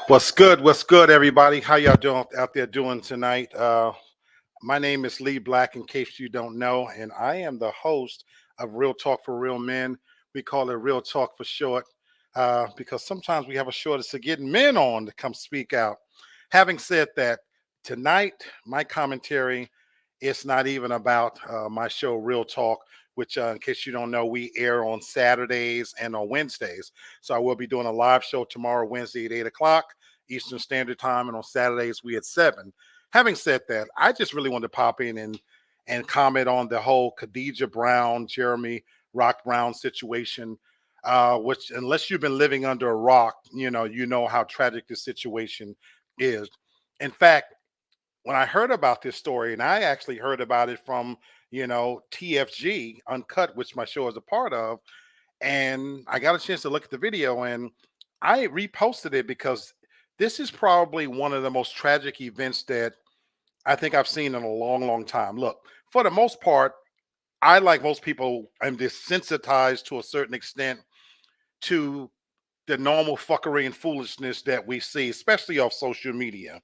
What's good? What's good, everybody? How y'all doing out there doing tonight? My name is Lee Black, in case you don't know, and I am the host of Real Talk for Real Men. We call it Real Talk for short, because sometimes we have a shortage of getting men on to come speak out. Having said that, tonight my commentary is not even about my show Real Talk, which, in case you don't know, we air on Saturdays and on Wednesdays. So I will be doing a live show tomorrow, Wednesday at 8 o'clock Eastern Standard Time, and on Saturdays we at 7. Having said that, I just really wanted to pop in and comment on the whole Kadejah Brown, Jeremy Rock Brown situation. Which, unless you've been living under a rock, you know how tragic this situation is. In fact, when I heard about this story, and I actually heard about it from TFG Uncut, which my show is a part of, and I got a chance to look at the video, and I reposted it because this is probably one of the most tragic events that I think I've seen in a long, long time. Look, for the most part, I, like most people, am desensitized to a certain extent to the normal fuckery and foolishness that we see, especially off social media.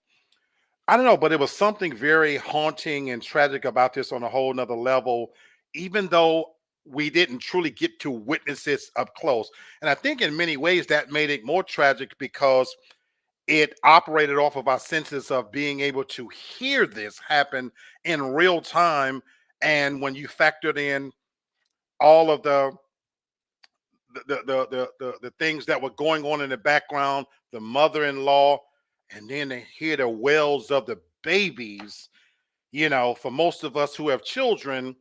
I don't know, but it was something very haunting and tragic about this on a whole nother level, even though we didn't truly get to witness it up close. And I think in many ways that made it more tragic because it operated off of our senses of being able to hear this happen in real time. And when you factored in all of the things that were going on in the background, the mother-in-law, and then to hear the wails of the babies, for most of us who have children,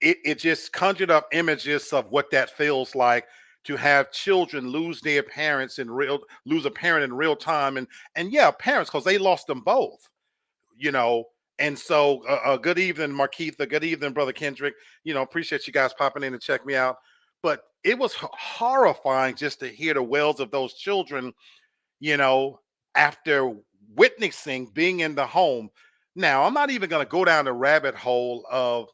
it just conjured up images of what that feels like to have children lose a parent in real time, and yeah, parents, because they lost them both, you know. And so, good evening, Markeitha. Good evening, Brother Kendrick. Appreciate you guys popping in to check me out. But it was horrifying just to hear the wails of those children, you know, after witnessing being in the home. Now, I'm not even going to go down the rabbit hole of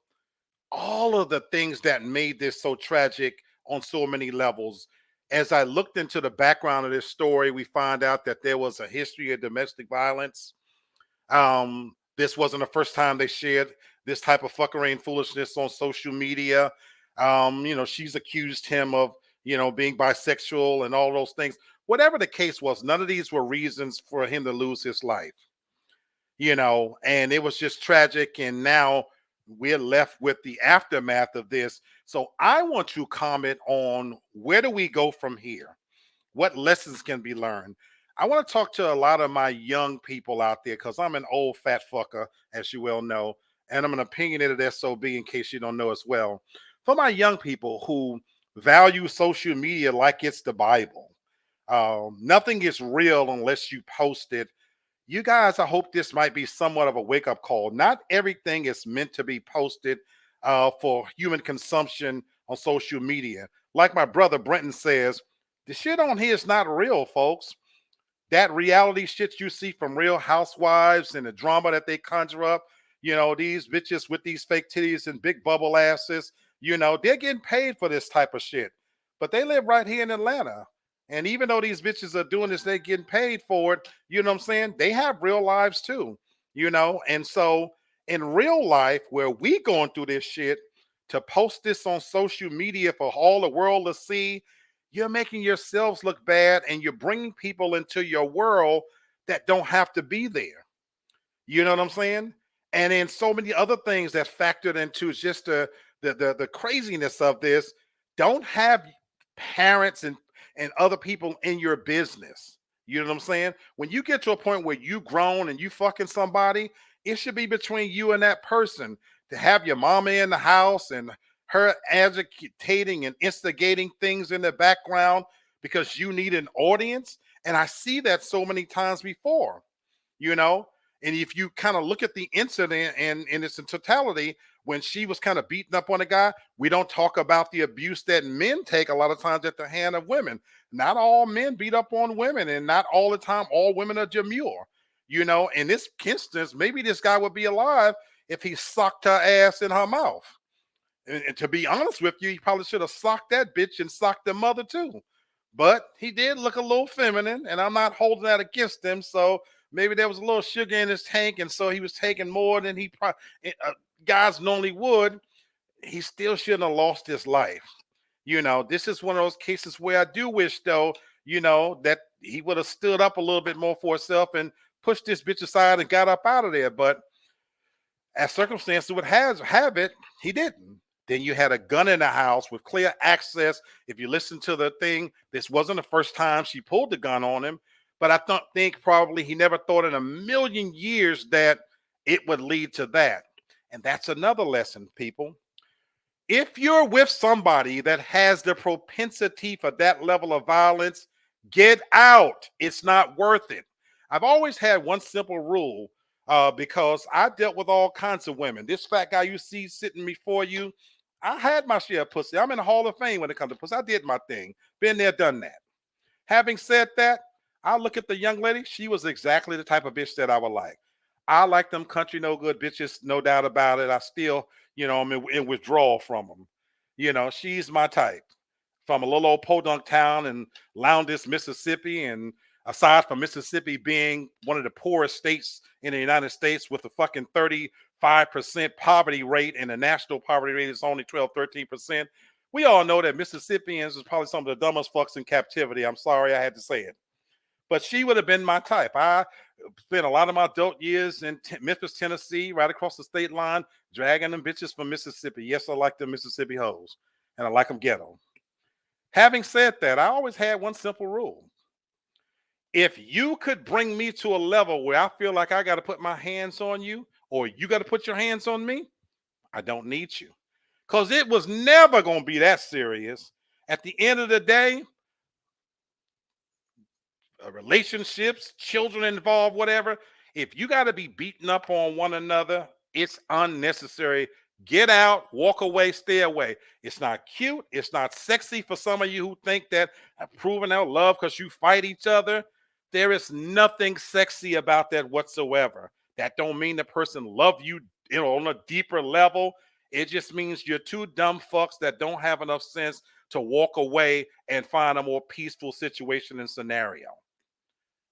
all of the things that made this so tragic on so many levels. As I looked into the background of this story, we find out that there was a history of domestic violence. This wasn't the first time they shared this type of fuckery and foolishness on social media. She's accused him of, being bisexual and all those things. Whatever the case was, none of these were reasons for him to lose his life, and it was just tragic. And now we're left with the aftermath of this. So I want to comment on, where do we go from here? What lessons can be learned? I want to talk to a lot of my young people out there, because I'm an old fat fucker, as you well know, and I'm an opinionated SOB, in case you don't know as well. For my young people who value social media like it's the Bible, nothing is real unless you post it. You guys, I hope this might be somewhat of a wake up call. Not everything is meant to be posted for human consumption on social media. Like my brother Brenton says, the shit on here is not real, folks. That reality shit you see from Real Housewives and the drama that they conjure up, these bitches with these fake titties and big bubble asses, they're getting paid for this type of shit. But they live right here in Atlanta. And even though these bitches are doing this, they're getting paid for it. You know what I'm saying? They have real lives too, And so in real life, where we going through this shit, to post this on social media for all the world to see, you're making yourselves look bad, and you're bringing people into your world that don't have to be there. You know what I'm saying? And then so many other things that factored into just the craziness of this. Don't have parents and other people in your business. You know what I'm saying? When you get to a point where you grown and you fucking somebody, it should be between you and that person. To have your mama in the house and her agitating and instigating things in the background because you need an audience. And I see that so many times before, you know. And if you kind of look at the incident and in its totality, when she was kind of beating up on a guy, we don't talk about the abuse that men take a lot of times at the hand of women. Not all men beat up on women, and not all the time all women are demure. In this instance, maybe this guy would be alive if he sucked her ass in her mouth. And to be honest with you, he probably should have socked that bitch and socked the mother too. but he did look a little feminine, and I'm not holding that against him. So maybe there was a little sugar in his tank, and so he was taking more than he probably guys normally would. He still shouldn't have lost his life. This is one of those cases where I do wish, though, that he would have stood up a little bit more for himself and pushed this bitch aside and got up out of there. But as circumstances would have it, he didn't. Then you had a gun in the house with clear access. If you listen to the thing, this wasn't the first time she pulled the gun on him, but I think probably he never thought in a million years that it would lead to that. And that's another lesson, people. If you're with somebody that has the propensity for that level of violence, get out. It's not worth it. I've always had one simple rule because I dealt with all kinds of women. This fat guy you see sitting before you, I had my share of pussy. I'm in the Hall of Fame when it comes to pussy. I did my thing. Been there, done that. Having said that, I look at the young lady. She was exactly the type of bitch that I would like. I like them country no good bitches, no doubt about it. I still, I'm in withdrawal from them. She's my type. From a little old podunk town in Lowndes, Mississippi, and aside from Mississippi being one of the poorest states in the United States with a fucking 35% poverty rate, and the national poverty rate is only 12, 13%. We all know that Mississippians is probably some of the dumbest fucks in captivity. I'm sorry I had to say it. But she would have been my type. I spent a lot of my adult years in Memphis, Tennessee, right across the state line, dragging them bitches from Mississippi. Yes, I like the Mississippi hoes, and I like them ghetto. Having said that, I always had one simple rule. If you could bring me to a level where I feel like I got to put my hands on you, or you got to put your hands on me, I don't need you. Because it was never going to be that serious. At the end of the day, relationships, children involved, whatever, if you got to be beating up on one another, it's unnecessary. Get out, walk away, stay away. It's not cute. It's not sexy for some of you who think that proving out love because you fight each other. There is nothing sexy about that whatsoever. That don't mean the person love you, on a deeper level. It just means you're two dumb fucks that don't have enough sense to walk away and find a more peaceful situation and scenario.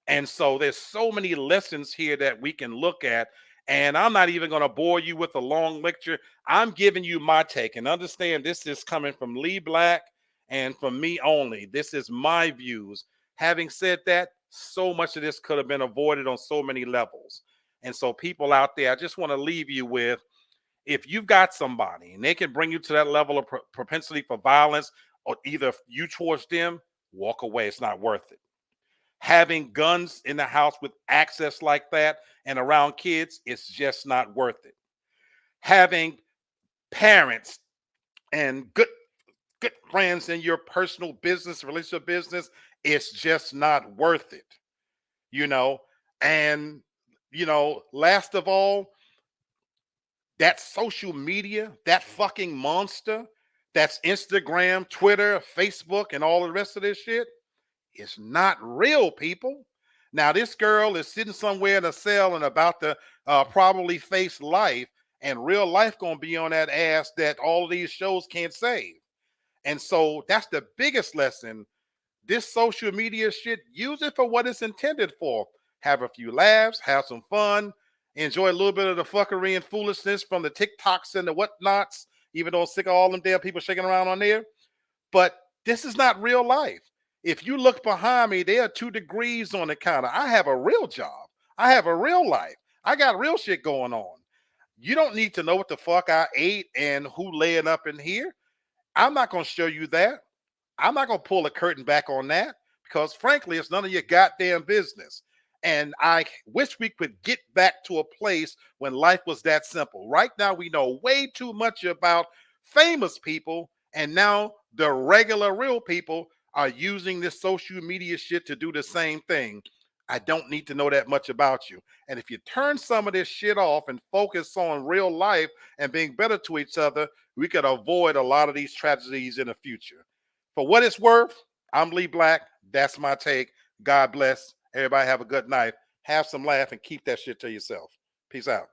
And so there's so many lessons here that we can look at. And I'm not even going to bore you with a long lecture. I'm giving you my take, and understand this is coming from Lee Black and from me only. This is my views. Having said that, so much of this could have been avoided on so many levels. And so people out there, I just want to leave you with, if you've got somebody and they can bring you to that level of propensity for violence, or either you towards them, walk away. It's not worth it. Having guns in the house with access like that and around kids, it's just not worth it. Having parents and good friends in your personal business, relationship business, it's just not worth it. And last of all, that social media, that fucking monster, that's Instagram, Twitter, Facebook, and all the rest of this shit, it's not real, people. Now, this girl is sitting somewhere in a cell and about to probably face life, and real life gonna be on that ass that all of these shows can't save. And so that's the biggest lesson. This social media shit, use it for what it's intended for. Have a few laughs, have some fun, enjoy a little bit of the fuckery and foolishness from the TikToks and the whatnots, even though I'm sick of all them damn people shaking around on there. But this is not real life. If you look behind me, there are 2 degrees on the counter. I have a real job. I have a real life. I got real shit going on. You don't need to know what the fuck I ate and who laying up in here. I'm not going to show you that. I'm not going to pull the curtain back on that because, frankly, it's none of your goddamn business. And I wish we could get back to a place when life was that simple. Right now, we know way too much about famous people, and now the regular real people are using this social media shit to do the same thing. I don't need to know that much about you. And if you turn some of this shit off and focus on real life and being better to each other, we could avoid a lot of these tragedies in the future. For what it's worth, I'm Lee Black. That's my take. God bless. Everybody have a good night. Have some laugh and keep that shit to yourself. Peace out.